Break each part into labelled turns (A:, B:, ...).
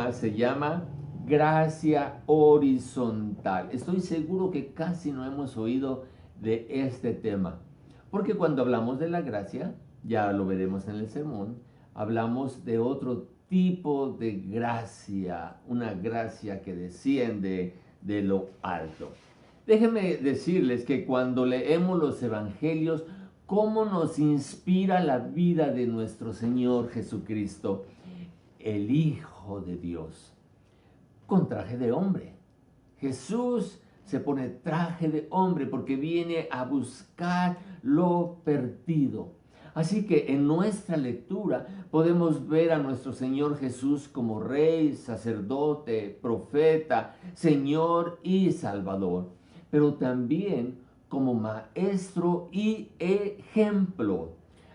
A: tema se llama gracia horizontal. Estoy seguro que casi no hemos oído de este tema, porque cuando hablamos de la gracia, ya lo veremos en el sermón, hablamos de otro tipo de gracia, una gracia que desciende de lo alto. Déjenme decirles que cuando leemos los evangelios, cómo nos inspira la vida de nuestro Señor Jesucristo, el Hijo de Dios, con traje de hombre. Jesús se pone traje de hombre porque viene a buscar lo perdido. Así que en nuestra lectura podemos ver a nuestro Señor Jesús como Rey, sacerdote, profeta, Señor y Salvador, pero también como Maestro y ejemplo.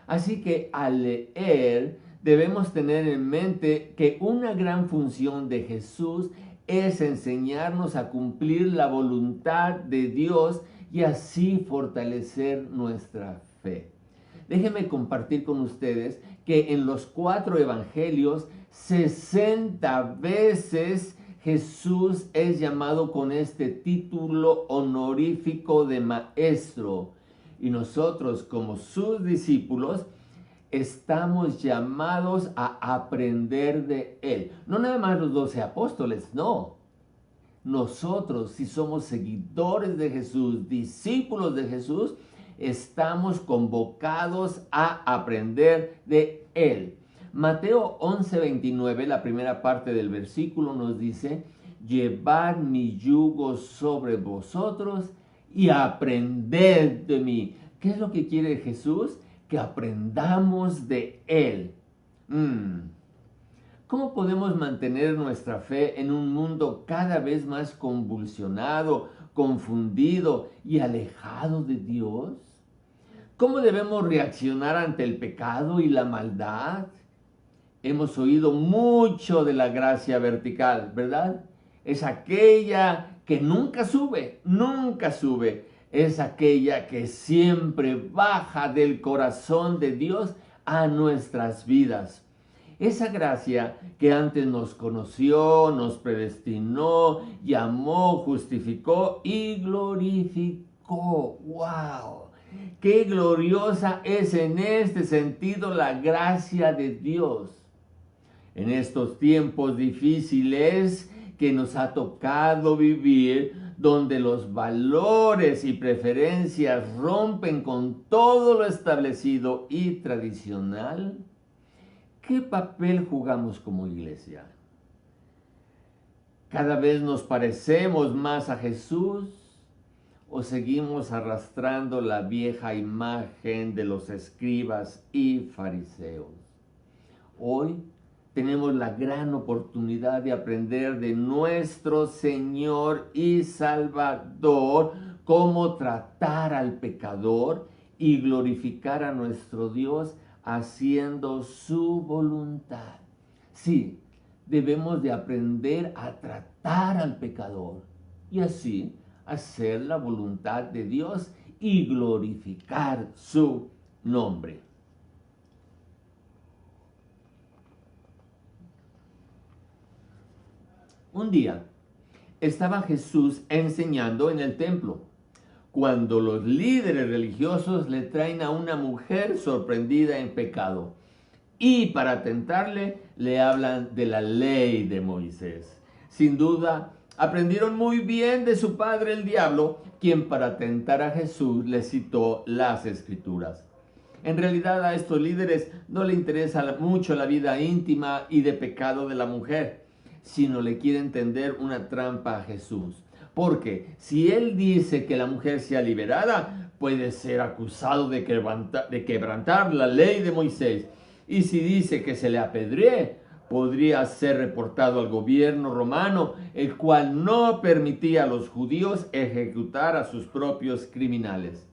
A: Así que al leer debemos tener en mente que una gran función de Jesús es enseñarnos a cumplir la voluntad de Dios y así fortalecer nuestra fe. Déjenme compartir con ustedes que en los 4 evangelios 60 veces Jesús es llamado con este título honorífico de maestro. Y nosotros como sus discípulos estamos llamados a aprender de Él. No nada más los 12 apóstoles, no. Nosotros, si somos seguidores de Jesús, discípulos de Jesús, estamos convocados a aprender de Él. Mateo 11:29, la primera parte del versículo nos dice, llevad mi yugo sobre vosotros y aprended de mí. ¿Qué es lo que quiere Jesús? Que aprendamos de Él. ¿Cómo podemos mantener nuestra fe en un mundo cada vez más convulsionado, confundido y alejado de Dios? ¿Cómo debemos reaccionar ante el pecado y la maldad? Hemos oído mucho de la gracia vertical, ¿verdad? Es aquella que nunca sube, nunca sube. Es aquella que siempre baja del corazón de Dios a nuestras vidas. Esa gracia que antes nos conoció, nos predestinó, llamó, justificó y glorificó. ¡Wow! ¡Qué gloriosa es en este sentido la gracia de Dios! En estos tiempos difíciles que nos ha tocado vivir, donde los valores y preferencias rompen con todo lo establecido y tradicional, ¿qué papel jugamos como iglesia? ¿Cada vez nos parecemos más a Jesús o seguimos arrastrando la vieja imagen de los escribas y fariseos? Hoy tenemos la gran oportunidad de aprender de nuestro Señor y Salvador cómo tratar al pecador y glorificar a nuestro Dios haciendo su voluntad. Sí, debemos de aprender a tratar al pecador y así hacer la voluntad de Dios y glorificar su nombre. Un día estaba Jesús enseñando en el templo, cuando los líderes religiosos le traen a una mujer sorprendida en pecado y para tentarle le hablan de la ley de Moisés. Sin duda, aprendieron muy bien de su padre el diablo, quien para tentar a Jesús le citó las escrituras. En realidad a estos líderes no le interesa mucho la vida íntima y de pecado de la mujer, sino le quieren tender una trampa a Jesús. Porque si él dice que la mujer sea liberada, puede ser acusado de quebrantar la ley de Moisés. Y si dice que se le apedree, podría ser reportado al gobierno romano, el cual no permitía a los judíos ejecutar a sus propios criminales.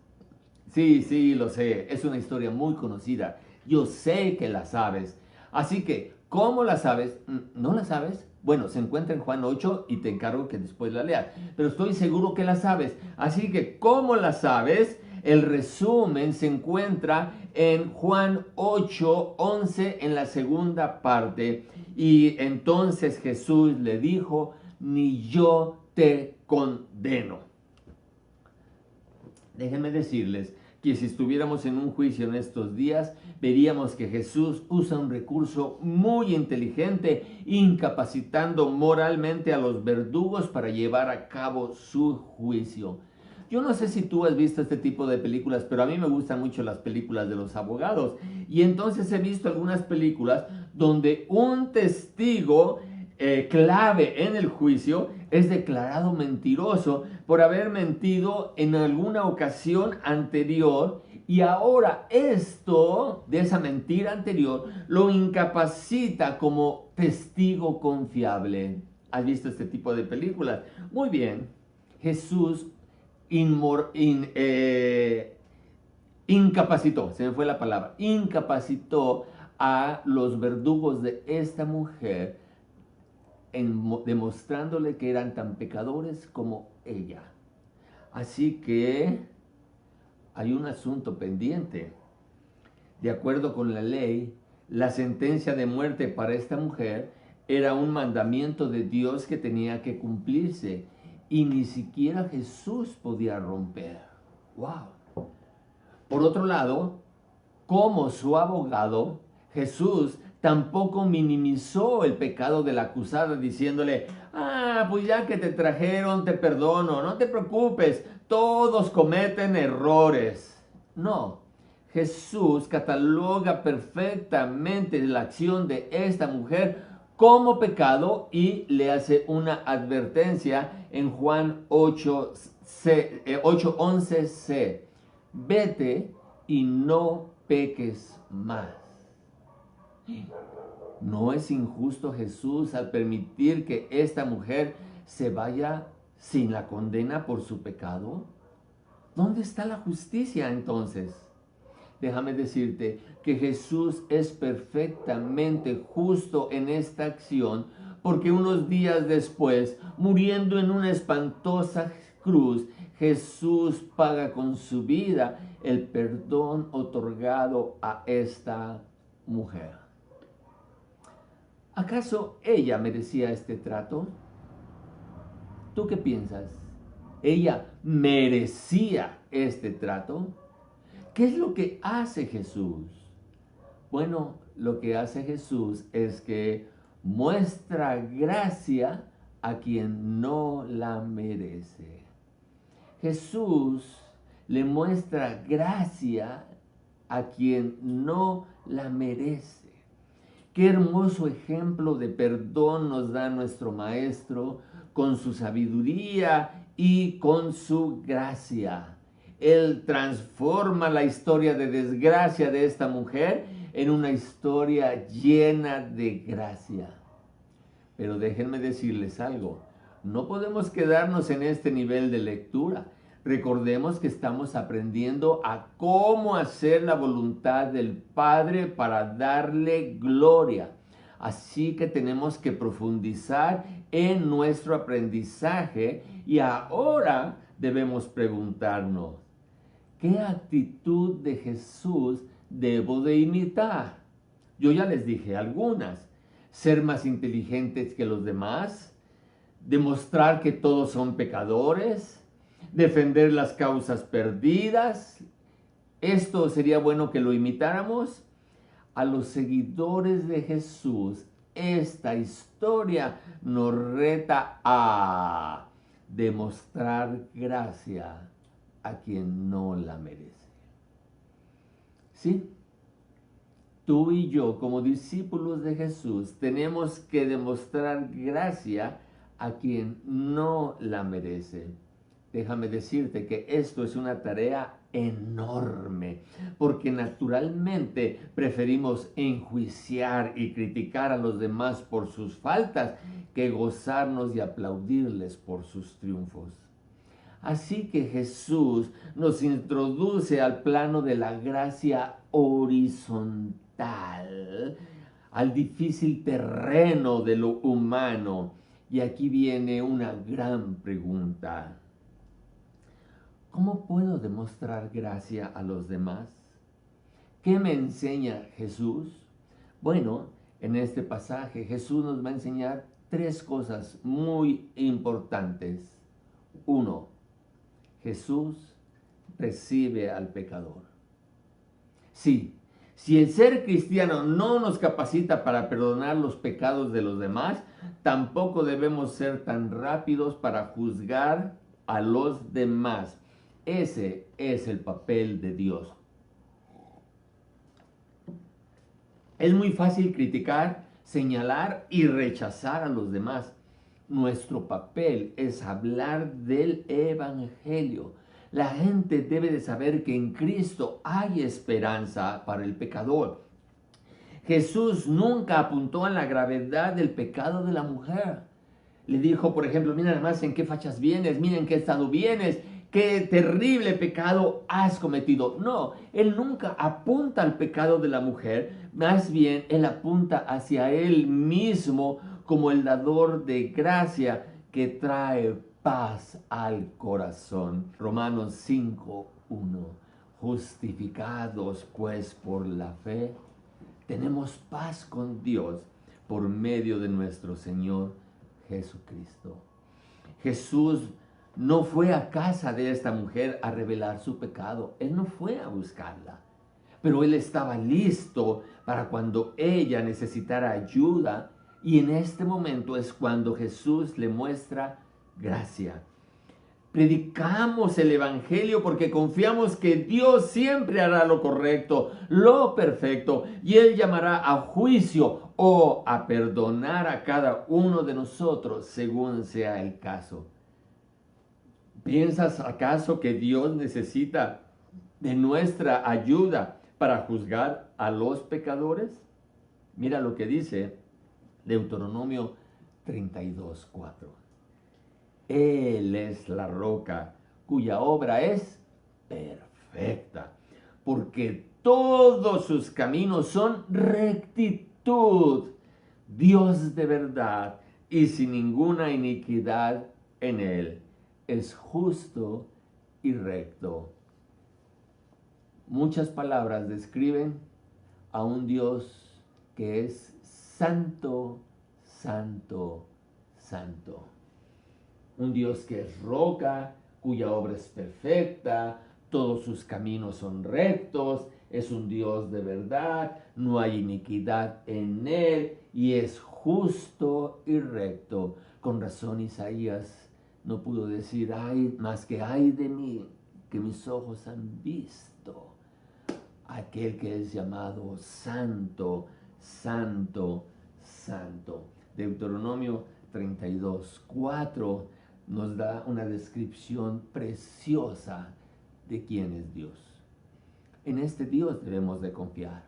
A: Sí, lo sé, es una historia muy conocida. Yo sé que la sabes. Así que, ¿cómo la sabes? ¿No la sabes? Bueno, se encuentra en Juan 8 y te encargo que después la leas. Pero estoy seguro que la sabes. Así que, ¿cómo la sabes? El resumen se encuentra en Juan 8:11 en la segunda parte. Y entonces Jesús le dijo, ni yo te condeno. Déjenme decirles que si estuviéramos en un juicio en estos días, veríamos que Jesús usa un recurso muy inteligente, incapacitando moralmente a los verdugos para llevar a cabo su juicio. Yo no sé si tú has visto este tipo de películas, pero a mí me gustan mucho las películas de los abogados. Y entonces he visto algunas películas donde un testigo clave en el juicio es declarado mentiroso por haber mentido en alguna ocasión anterior, y ahora esto de esa mentira anterior lo incapacita como testigo confiable. ¿Has visto este tipo de películas? Muy bien. Jesús incapacitó, se me fue la palabra, incapacitó a los verdugos de esta mujer, demostrándole que eran tan pecadores como ella. Así que hay un asunto pendiente. De acuerdo con la ley, la sentencia de muerte para esta mujer era un mandamiento de Dios que tenía que cumplirse, y ni siquiera Jesús podía romper. ¡Wow! Por otro lado, como su abogado, Jesús tampoco minimizó el pecado de la acusada diciéndole, pues ya que te trajeron, te perdono, no te preocupes, todos cometen errores. No, Jesús cataloga perfectamente la acción de esta mujer como pecado y le hace una advertencia en Juan 8:11c. Vete y no peques más. ¿No es injusto Jesús al permitir que esta mujer se vaya sin la condena por su pecado? ¿Dónde está la justicia entonces? Déjame decirte que Jesús es perfectamente justo en esta acción, porque unos días después, muriendo en una espantosa cruz, Jesús paga con su vida el perdón otorgado a esta mujer. ¿Acaso ella merecía este trato? ¿Tú qué piensas? ¿Ella merecía este trato? ¿Qué es lo que hace Jesús? Bueno, lo que hace Jesús es que muestra gracia a quien no la merece. Jesús le muestra gracia a quien no la merece. Qué hermoso ejemplo de perdón nos da nuestro Maestro con su sabiduría y con su gracia. Él transforma la historia de desgracia de esta mujer en una historia llena de gracia. Pero déjenme decirles algo, no podemos quedarnos en este nivel de lectura. Recordemos que estamos aprendiendo a cómo hacer la voluntad del Padre para darle gloria. Así que tenemos que profundizar en nuestro aprendizaje, y ahora debemos preguntarnos, ¿qué actitud de Jesús debo de imitar? Yo ya les dije algunas. Ser más inteligentes que los demás, demostrar que todos son pecadores, defender las causas perdidas. Esto sería bueno que lo imitáramos. A los seguidores de Jesús, esta historia nos reta a demostrar gracia a quien no la merece. ¿Sí? Tú y yo, como discípulos de Jesús, tenemos que demostrar gracia a quien no la merece. Déjame decirte que esto es una tarea enorme, porque naturalmente preferimos enjuiciar y criticar a los demás por sus faltas que gozarnos y aplaudirles por sus triunfos. Así que Jesús nos introduce al plano de la gracia horizontal, al difícil terreno de lo humano. Y aquí viene una gran pregunta. ¿cómo puedo demostrar gracia a los demás? ¿Qué me enseña Jesús? Bueno, en este pasaje Jesús nos va a enseñar tres cosas muy importantes. Uno, Jesús recibe al pecador. Sí, si el ser cristiano no nos capacita para perdonar los pecados de los demás, tampoco debemos ser tan rápidos para juzgar a los demás. Ese es el papel de Dios. Es muy fácil criticar, señalar y rechazar a los demás. Nuestro papel es hablar del Evangelio. La gente debe de saber que en Cristo hay esperanza para el pecador. Jesús nunca apuntó a la gravedad del pecado de la mujer. Le dijo, por ejemplo, mira nada más en qué fachas vienes, mira en qué estado vienes, qué terrible pecado has cometido. No, él nunca apunta al pecado de la mujer, más bien él apunta hacia él mismo como el dador de gracia que trae paz al corazón. Romanos 5:1. Justificados pues por la fe, tenemos paz con Dios por medio de nuestro Señor Jesucristo. Jesús no fue a casa de esta mujer a revelar su pecado. Él no fue a buscarla. Pero él estaba listo para cuando ella necesitara ayuda. Y en este momento es cuando Jesús le muestra gracia. Predicamos el Evangelio porque confiamos que Dios siempre hará lo correcto, lo perfecto, y Él llamará a juicio o a perdonar a cada uno de nosotros según sea el caso. ¿Piensas acaso que Dios necesita de nuestra ayuda para juzgar a los pecadores? Mira lo que dice Deuteronomio 32:4. Él es la roca cuya obra es perfecta, porque todos sus caminos son rectitud, Dios de verdad y sin ninguna iniquidad en él. Es justo y recto. Muchas palabras describen a un Dios que es santo, santo, santo. Un Dios que es roca, cuya obra es perfecta, todos sus caminos son rectos, es un Dios de verdad, no hay iniquidad en él y es justo y recto. Con razón Isaías no pudo decir, ay, más que ay de mí, que mis ojos han visto aquel que es llamado santo, santo, santo. Deuteronomio 32:4 nos da una descripción preciosa de quién es Dios. En este Dios debemos de confiar.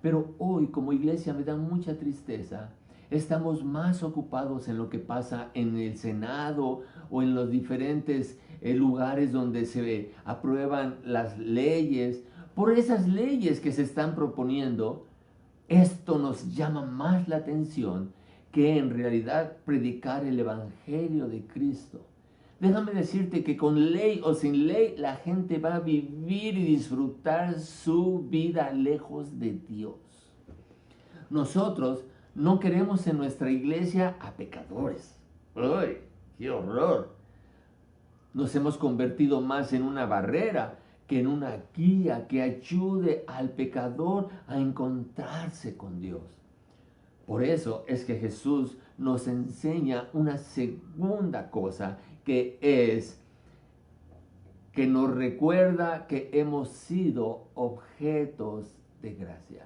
A: Pero hoy como iglesia me da mucha tristeza. Estamos más ocupados en lo que pasa en el Senado o en los diferentes lugares donde se aprueban las leyes. Por esas leyes que se están proponiendo, esto nos llama más la atención que en realidad predicar el Evangelio de Cristo. Déjame decirte que con ley o sin ley la gente va a vivir y disfrutar su vida lejos de Dios. Nosotros no queremos en nuestra iglesia a pecadores. ¡Ay, qué horror! Nos hemos convertido más en una barrera que en una guía que ayude al pecador a encontrarse con Dios. Por eso es que Jesús nos enseña una segunda cosa, que es que nos recuerda que hemos sido objetos de gracia.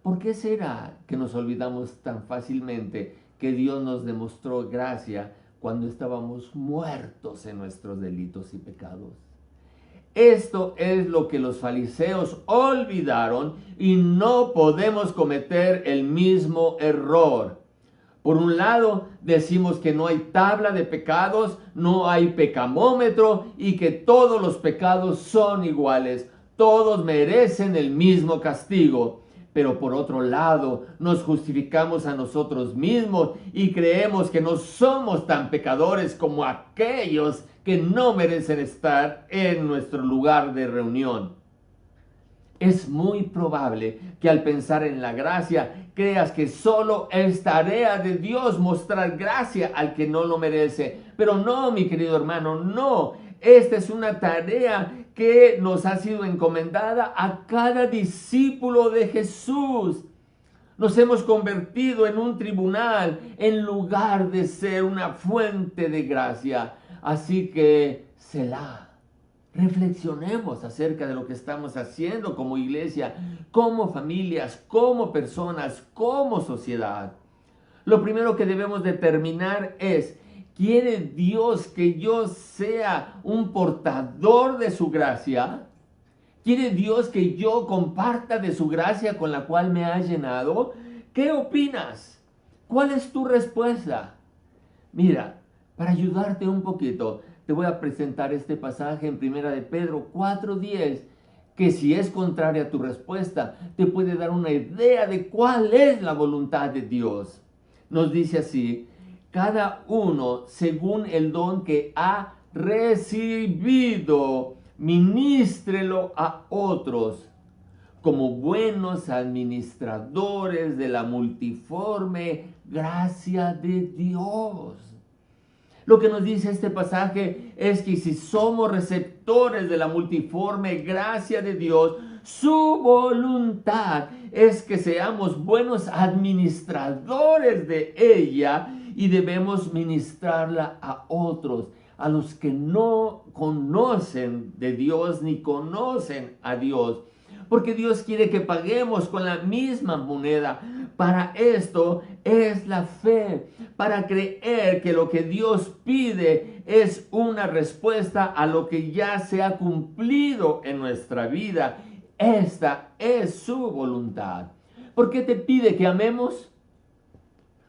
A: ¿Por qué será que nos olvidamos tan fácilmente que Dios nos demostró gracia cuando estábamos muertos en nuestros delitos y pecados? Esto es lo que los fariseos olvidaron y no podemos cometer el mismo error. Por un lado, decimos que no hay tabla de pecados, no hay pecamómetro y que todos los pecados son iguales. Todos merecen el mismo castigo. Pero por otro lado, nos justificamos a nosotros mismos y creemos que no somos tan pecadores como aquellos que no merecen estar en nuestro lugar de reunión. Es muy probable que al pensar en la gracia creas que solo es tarea de Dios mostrar gracia al que no lo merece. Pero no, mi querido hermano, no. Esta es una tarea que nos ha sido encomendada a cada discípulo de Jesús. Nos hemos convertido en un tribunal en lugar de ser una fuente de gracia. Así que, Selah. Reflexionemos acerca de lo que estamos haciendo como iglesia, como familias, como personas, como sociedad. Lo primero que debemos determinar es, ¿quiere Dios que yo sea un portador de su gracia? ¿Quiere Dios que yo comparta de su gracia con la cual me ha llenado? ¿Qué opinas? ¿Cuál es tu respuesta? Mira, para ayudarte un poquito, te voy a presentar este pasaje en 1 de Pedro 4:10, que si es contraria a tu respuesta, te puede dar una idea de cuál es la voluntad de Dios. Nos dice así, cada uno según el don que ha recibido, ministrelo a otros como buenos administradores de la multiforme gracia de Dios. Lo que nos dice este pasaje es que si somos receptores de la multiforme gracia de Dios, su voluntad es que seamos buenos administradores de ella y debemos ministrarla a otros, a los que no conocen de Dios ni conocen a Dios. Porque Dios quiere que paguemos con la misma moneda. Para esto es la fe, para creer que lo que Dios pide es una respuesta a lo que ya se ha cumplido en nuestra vida. Esta es su voluntad. ¿Por qué te pide que amemos?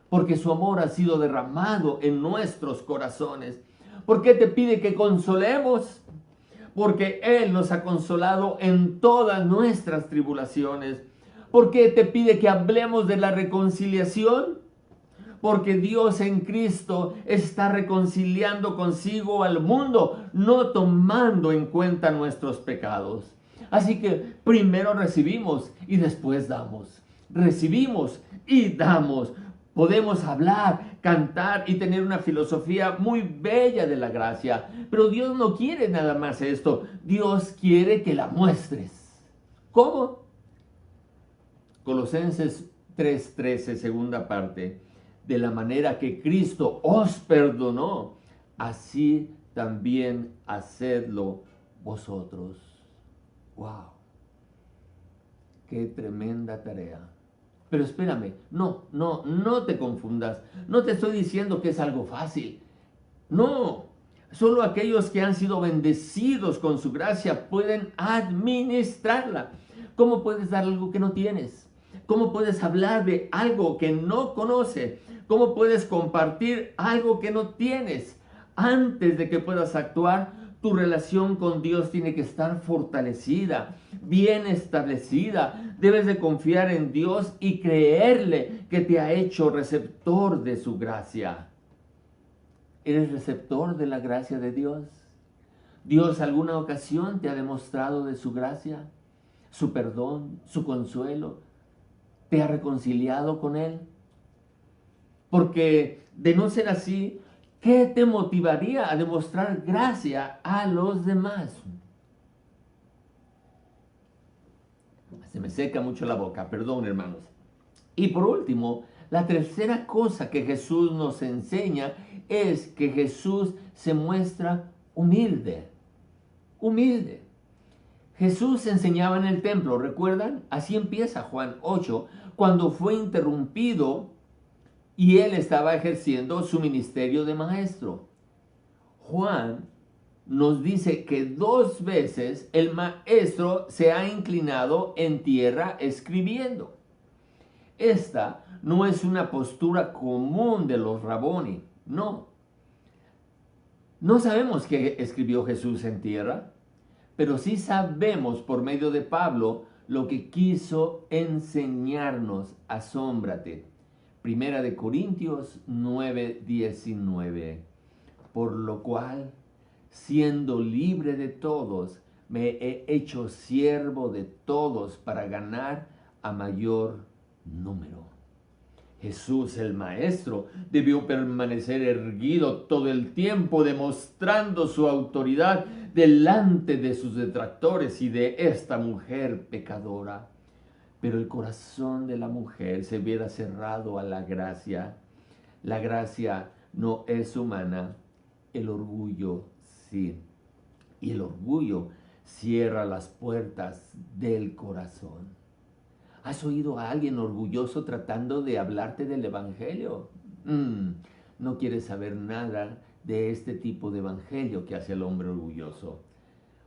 A: Porque su amor ha sido derramado en nuestros corazones. ¿Por qué te pide que consolemos? Porque Él nos ha consolado en todas nuestras tribulaciones. ¿Por qué te pide que hablemos de la reconciliación? Porque Dios en Cristo está reconciliando consigo al mundo, no tomando en cuenta nuestros pecados. Así que primero recibimos y después damos. Recibimos y damos. Podemos hablar, cantar y tener una filosofía muy bella de la gracia. Pero Dios no quiere nada más esto. Dios quiere que la muestres. ¿Cómo? Colosenses 3:13, segunda parte. De la manera que Cristo os perdonó, así también hacedlo vosotros. ¡Wow! ¡Qué tremenda tarea! Pero espérame, no te confundas. No te estoy diciendo que es algo fácil. No, solo aquellos que han sido bendecidos con su gracia pueden administrarla. ¿Cómo puedes dar algo que no tienes? ¿Cómo puedes hablar de algo que no conoces? ¿Cómo puedes compartir algo que no tienes? Antes de que puedas actuar, tu relación con Dios tiene que estar fortalecida, bien establecida. Debes de confiar en Dios y creerle que te ha hecho receptor de su gracia. ¿Eres receptor de la gracia de Dios? ¿Dios alguna ocasión te ha demostrado de su gracia, su perdón, su consuelo? ¿Te ha reconciliado con Él? Porque de no ser así, ¿qué te motivaría a demostrar gracia a los demás? Se me seca mucho la boca, perdón, hermanos. Y por último, la tercera cosa que Jesús nos enseña es que Jesús se muestra humilde. Humilde. Jesús enseñaba en el templo, ¿recuerdan? Así empieza Juan 8, cuando fue interrumpido y él estaba ejerciendo su ministerio de maestro. Juan nos dice que 2 veces el maestro se ha inclinado en tierra escribiendo. Esta no es una postura común de los raboni, no. No sabemos qué escribió Jesús en tierra, pero sí sabemos por medio de Pablo lo que quiso enseñarnos. Asómbrate. 1 de Corintios 9:19. Por lo cual siendo libre de todos, me he hecho siervo de todos para ganar a mayor número. Jesús, el Maestro, debió permanecer erguido todo el tiempo, demostrando su autoridad delante de sus detractores y de esta mujer pecadora. Pero el corazón de la mujer se viera cerrado a la gracia. La gracia no es humana, el orgullo sí. Y el orgullo cierra las puertas del corazón. ¿Has oído a alguien orgulloso tratando de hablarte del Evangelio? No quieres saber nada de este tipo de Evangelio que hace al hombre orgulloso.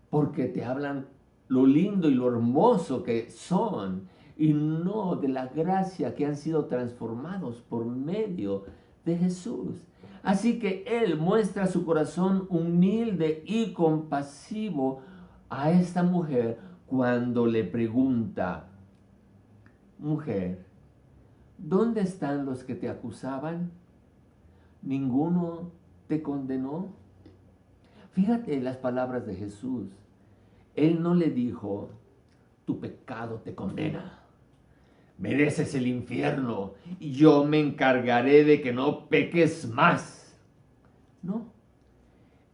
A: Porque te hablan lo lindo y lo hermoso que son y no de la gracia que han sido transformados por medio de Jesús. Así que Él muestra su corazón humilde y compasivo a esta mujer cuando le pregunta: mujer, ¿dónde están los que te acusaban? ¿Ninguno te condenó? Fíjate las palabras de Jesús. Él no le dijo: tu pecado te condena, mereces el infierno y yo me encargaré de que no peques más. No,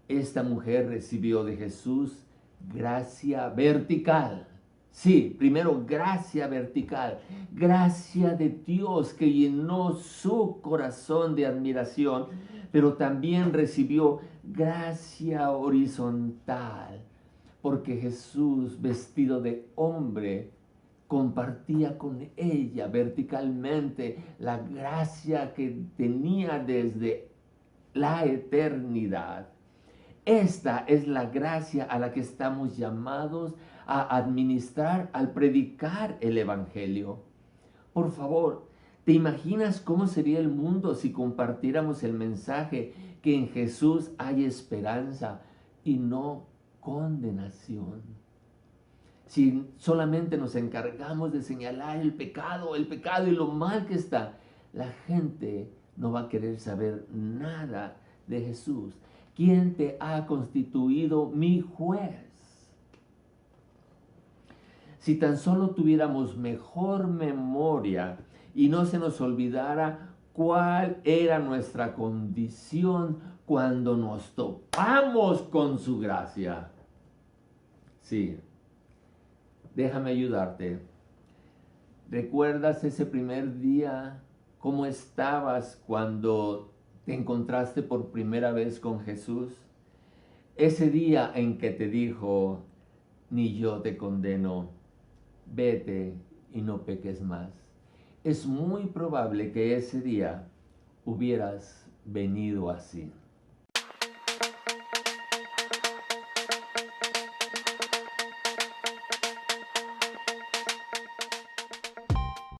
A: esta mujer recibió de Jesús gracia vertical. Sí, primero gracia vertical, gracia de Dios que llenó su corazón de admiración, pero también recibió gracia horizontal, porque Jesús, vestido de hombre, compartía con ella verticalmente la gracia que tenía desde la eternidad. Esta es la gracia a la que estamos llamados a administrar al predicar el Evangelio. Por favor, ¿te imaginas cómo sería el mundo si compartiéramos el mensaje que en Jesús hay esperanza y no condenación? Si solamente nos encargamos de señalar el pecado y lo mal que está, la gente no va a querer saber nada de Jesús. ¿Quién te ha constituido mi juez? Si tan solo tuviéramos mejor memoria y no se nos olvidara cuál era nuestra condición cuando nos topamos con su gracia. Sí, déjame ayudarte. ¿Recuerdas ese primer día? ¿Cómo estabas cuando te encontraste por primera vez con Jesús? Ese día en que te dijo: ni yo te condeno, vete y no peques más. Es muy probable que ese día hubieras venido así.